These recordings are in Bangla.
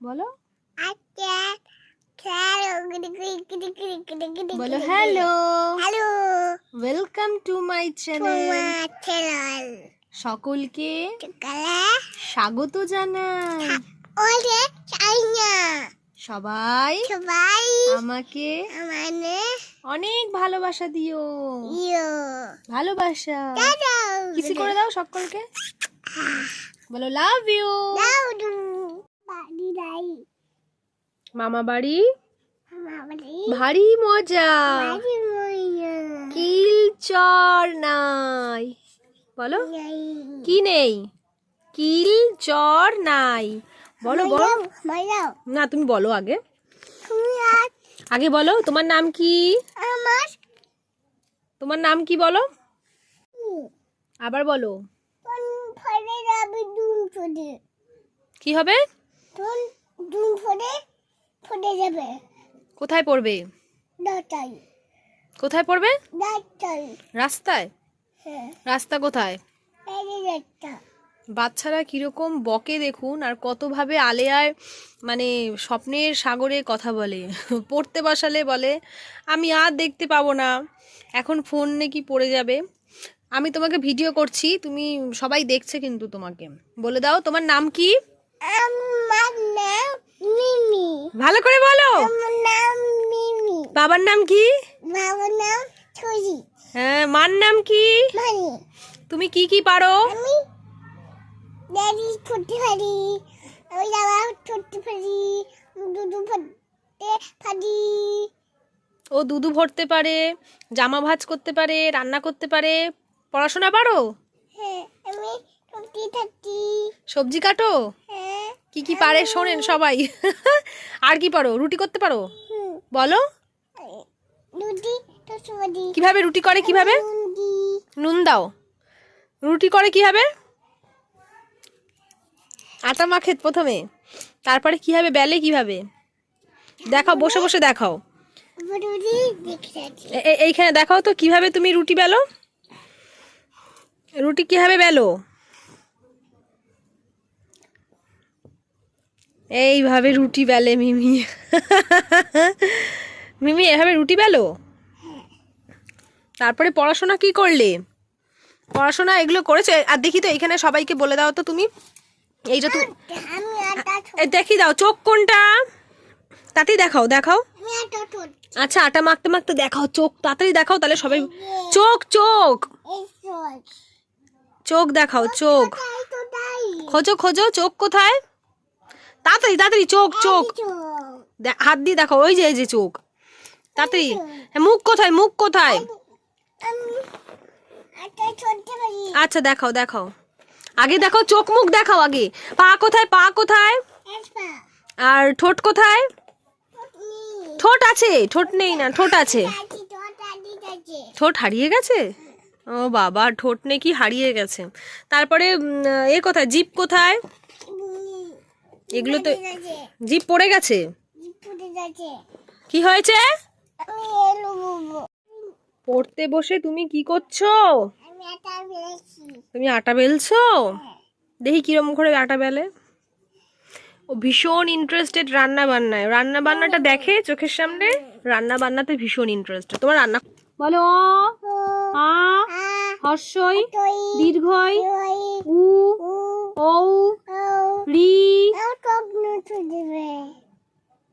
বলো বলো hello hello welcome to my channel সকলকে স্বাগত জানাই সবাই আমাকে অনেক ভালোবাসা দিও ভালোবাসা কিসি করে দাও সকলকে বলো লাভ ইউ মামা বাড়ি ভারী মজা কিল চর নাই বলো কি নেই কিল চর নাই বলো বলো না তুমি বলো আগে আগে বলো তোমার নাম কি তোমার নাম কি বলো আবার বলো কি হবে কোথায় পড়বে কোথায় পড়বে রাস্তায় রাস্তা কোথায় বাচ্চারা কিরকম বকে দেখুন আর কতভাবে আলেয়ায় মানে স্বপ্নের সাগরে কথা বলে পড়তে বসালে বলে আমি আর দেখতে পাবো না এখন ফোন নাকি পড়ে যাবে আমি তোমাকে ভিডিও করছি তুমি সবাই দেখছে কিন্তু তোমাকে বলে দাও তোমার নাম কি ভালো করে বলো বাবার নাম কি হ্যাঁ মার নাম কি তুমি কি কি পারো ও দুধু ভরতে পারে জামা ভাঁজ করতে পারে রান্না করতে পারে পড়াশোনা পারো সবজি কাটো কি কি পারে শোনেন সবাই আর কি পারো রুটি করতে পারো বলো কিভাবে রুটি করে কিভাবে নুন দাও রুটি করে কিভাবে আটা মাখে প্রথমে তারপরে কিভাবে বেলে কিভাবে দেখাও বসে বসে দেখাও এইখানে দেখাও তো কিভাবে তুমি রুটি বেলো রুটি কিভাবে বেলো এইভাবে রুটি বেলে মিমি মিমি এভাবে রুটি বেলো তারপরে পড়াশোনা কি করলে পড়াশোনা এগুলো করেছো আর দেখি তো এখানে সবাইকে বলে দাও তো তুমি এইটা তো দেখি দাও চোখ কোনটা তাড়াতাড়ি দেখাও দেখাও আচ্ছা আটা মাখতে মাখতে দেখাও চোখ তাড়াতাড়ি দেখাও তাহলে সবাই চোখ চোখ চোখ দেখাও চোখ খোঁজো খোঁজো চোখ কোথায় তাড়াতাড়ি তাড়াতাড়ি চোখ চোখ হাত দিয়ে দেখাও ওই যে এই যে চোখ তাড়াতাড়ি মুখ কোথায় মুখ কোথায় আচ্ছা দেখাও দেখাও আগে দেখাও চোখ মুখ দেখাও আগে পা কোথায় আর ঠোঁট কোথায় ঠোঁট আছে ঠোঁট নেই না ঠোঁট আছে ঠোঁট হারিয়ে গেছে ও বাবা ঠোঁট নাকি হারিয়ে গেছে তারপরে এ কোথায় জিভ কোথায় এগুলো তো জিভ পড়ে গেছে কি হয়েছে পড়তে বসে তুমি কি করছো তুমি আটা বেলছো দেখি কিরম করে আটা বেলে ও ভীষণ ইন্টারেস্টেড রান্না বান্নাটা দেখে চোখের সামনে রান্না বান্নাতে ভীষণ ইন্টারেস্টেড তোমার রান্না বলো আ হর্ষই দীর্ঘই উ ঔ রি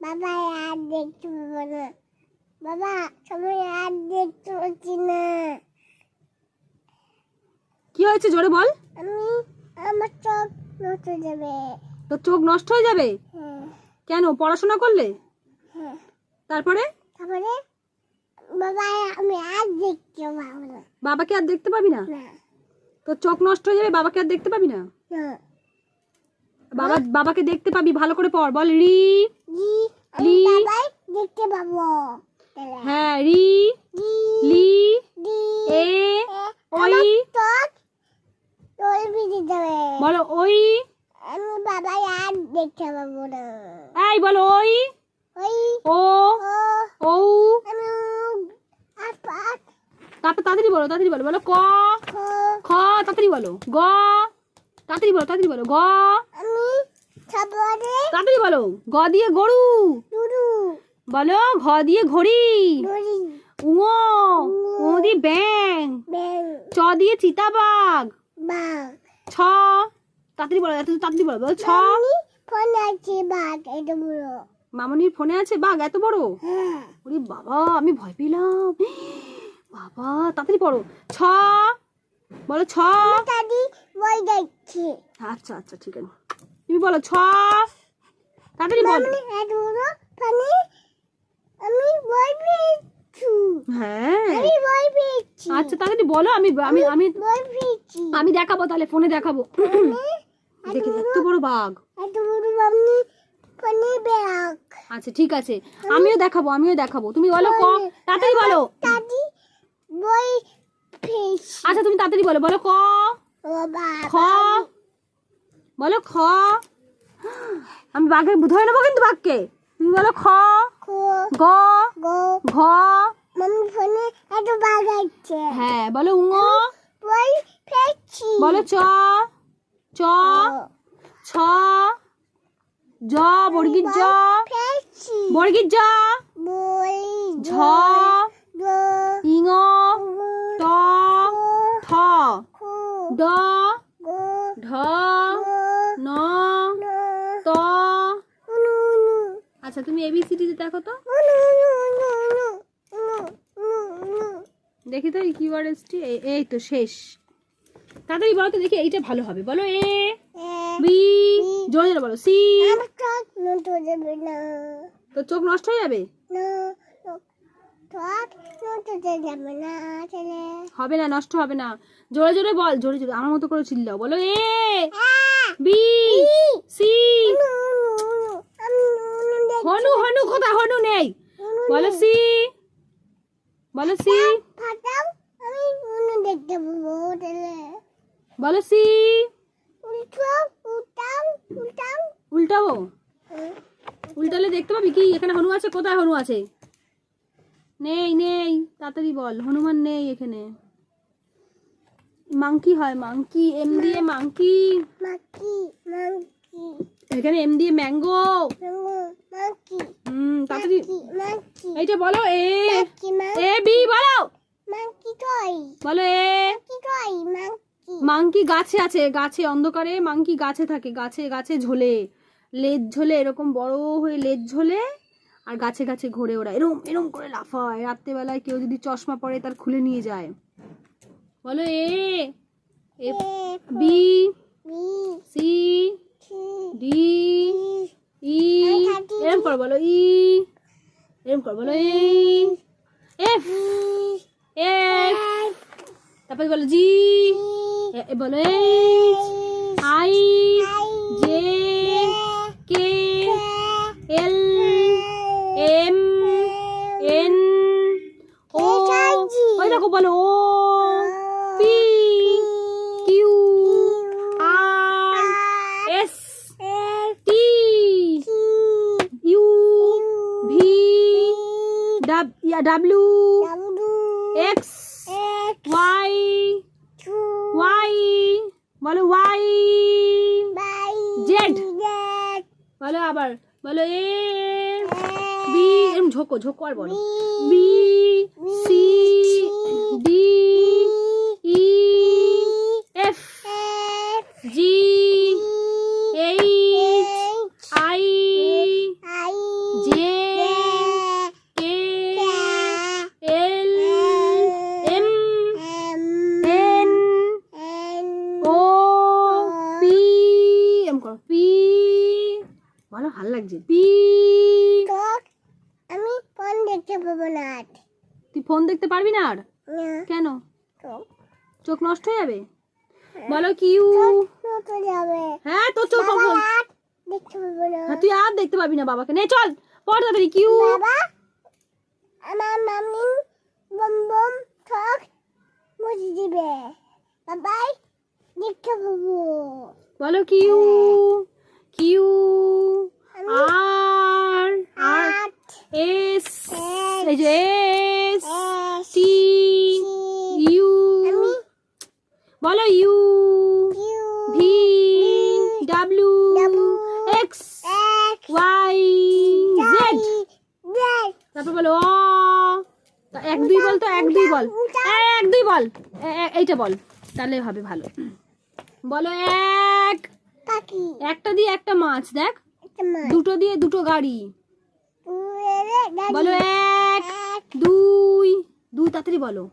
বাবা আর দেখতে পাবো না বাবা সবাই আর দেখতে পাচ্ছি না কি হয়েছে জোরে বল আমার চোখ নষ্ট হয়ে যাবে তোর চোখ নষ্ট হয়ে যাবে কেন পড়াশোনা করলে তারপরে বাবা আমি আর দেখতে পাবো না বাবাকে আর দেখতে পাবি না তোর চোখ নষ্ট হয়ে যাবে বাবাকে আর দেখতে পাবি না বাবাকে দেখতে পাবি ভালো করে পড় বল রি লি দেখতে পাবো হ্যাঁ রি লি এ ওই বলো ওই আমি বাবা আর দেখতে পাবো না এই বলো ওই ও ঔ তারপর তাড়াতাড়ি বলো বলো ক খ তাড়াতাড়ি বলো গ তাড়াতাড়ি বলো গ তাড়াতাড়ি বলো। গ দিয়ে গরু। দুরু বলো। ঘ দিয়ে ঘড়ি। দড়ি উঙো। ও দিয়ে ব্যাং। ব্যাং চ দিয়ে চিতাবাঘ। বাঘ ছ। তাড়াতাড়ি বলো, এত তাড়াতাড়ি বলো। বলো ছ। মামনি ফোন আছে বাঘ এটা বড় মামনির ফোনে আছে বাঘ এত বড়? হ্যাঁ ওরে বাবা, আমি ভয় পেলাম। বাবা, তাড়াতাড়ি পড়ো। ছ। বলো ছ। দাদি বই দেখছি আচ্ছা আচ্ছা ঠিক আছে, তুমি বলো ছ। তাড়াতাড়ি বলো। মামনি এত বড় পানি আমি বই পেয়েছি হ্যাঁ আমি বই পেয়েছি আচ্ছা তাড়াতাড়ি বলো। আমি আমি আমি বই পেয়েছি আমি দেখাবো, তাহলে ফোনে দেখাবো। দেখি এত বড় বাঘ। এত বড় মামনি পানি ব্যাগ আচ্ছা ঠিক আছে, আমিও দেখাবো, আমিও দেখাবো। তুমি বলো ক। তাড়াতাড়ি বলো। দাদি বই পেয়েছি আচ্ছা তুমি তাড়াতাড়ি বলো। বলো ক। বাবা খ। বলো খ। আমি বাঘে ধরে নেবো কিন্তু বাঘকে। তুমি বলো খ। খো গ। গো ঘ। মামনি ফোনে এত বাঘ আছে হ্যাঁ বলো উঙ। বই পেয়েছি বলো চ। চ। ছ। জ বর্গীর জ। পেয়েছি বর্গীর জ। বই ঝ। গো ইঙ। ট। ঠ। খো ড। গো ঢ। ন। নো ত। উনু উনু আচ্ছা তুমি এবিসিডি দেখো তো। উনু উনু উনু উনু উনু উনু দেখি তো কি ওয়ার্ড এসটি। এই তো শেষ। তাড়াতাড়ি বলো তো দেখি, এইটা ভালো হবে। বলো এ। বি। জোরে জোরে বলো সি। আমার চোখ নষ্ট যাবে না তো চোখ নষ্ট হয়ে যাবে? না চোখ নষ্ট যাবে না ছেলে হবে না, নষ্ট হবে না। জোরে জোরে বল, জোরে জোরে আমার মতো করে চিল্লাও। বলো এ। বি। সি। হনু। হনু কোথায়? হনু নেই। বলো সি। বলো সি। ফাটাও আমি উনু দেখতে পাবো ছেলে বলো সি। উল্টো উল্টাও উল্টাও উল্টাবো? উল্টালে দেখতে পাবি কি এখানে হনু আছে? কোথায় হনু আছে? নেই নেই, তাড়াতাড়ি বল। হনুমান নেই এখানে। মাংকি হয়, মাংকি। এম দিয়ে মাংকি। মাকি মাকি এখানে এম দিয়ে ম্যাঙ্গো। মাকি তাড়াতাড়ি মাকি এইটা বলো এ। মাকি এ বি বলো। মাকি টয় বলো এ। মাকি টয় মাকি মাংকি গাছে আছে, গাছে অন্ধকারে মাংকি গাছে থাকে, গাছে গাছে ঝোলে, লেজ ঝোলে, এরকম বড় হয়ে লেজ ঝোলে, আর গাছে গাছে ঘোরে ওরা, এরম এরম করে লাফায়। রাত্রেবেলায় কেউ যদি চশমা পরে তার খুলে নিয়ে যায়। বলো A. A B B C C D E. এরম কর বলো ই। এরম কর বলো এ। এফ। এফ। তারপরে বলো জি। বলো H. I. J. K. L. M. N. O. ওই দেখো বলো O. P. Q. R. S. T. U. V. W. X. Y. Y. বলো ওয়াই। জেড। বলো আবার। বলো এ। বি। এরকম ঝোঁকো ঝোঁকো আর বলো। B. C. D. E. F. G. H. I. J. K. L. M. N. O. P. M করো পি। বলো ভালো লাগছে পি। আমি ফোন দেখতে পাবো না তুই ফোন দেখতে পারবি না আর? কেন? চোখ চোখ নষ্ট হয়ে যাবে? বলো কিউ। নষ্ট যাবে হ্যাঁ তোর চোখ বাবা আর দেখতে পাবো না হ্যাঁ তুই আর দেখতে পাবি না বাবাকে। নে চল পড় তাড়াতাড়ি কিউ। বাবা আমার মাম্মি বম বম চোখ মুছে দিবে বাবাই দেখতে পাবো বলো কিউ। কিউ। আর। আর। এস। এই যে এস। টি। ইউ। বলো ইউ। ভি। ডাব্লিউ। এক্স। তারপর বলো অ। এক দুই বল তো, এক দুই বল, এক দুই বল, এইটা বল, তাহলে হবে ভালো। বলো এক। পাখি একটা দিয়ে একটা মাছ, দেখ একটা মাছ দুটো দিয়ে দুটো গাড়ি। গাড়ি বলো এক দুই, দুই তাড়াতাড়ি বলো।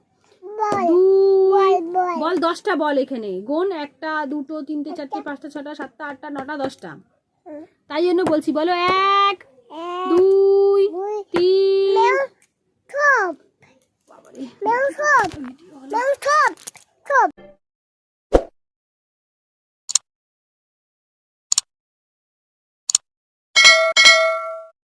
বল দুই বল বল, 10টা বল এখানে গোন, একটা দুটো তিনটে চারটে পাঁচটা ছটা সাতটা আটটা নটা 10টা, তাই জন্য বলছি বলো এক দুই তিন। ঠোপ বাবারে ঠোপ ঠোপ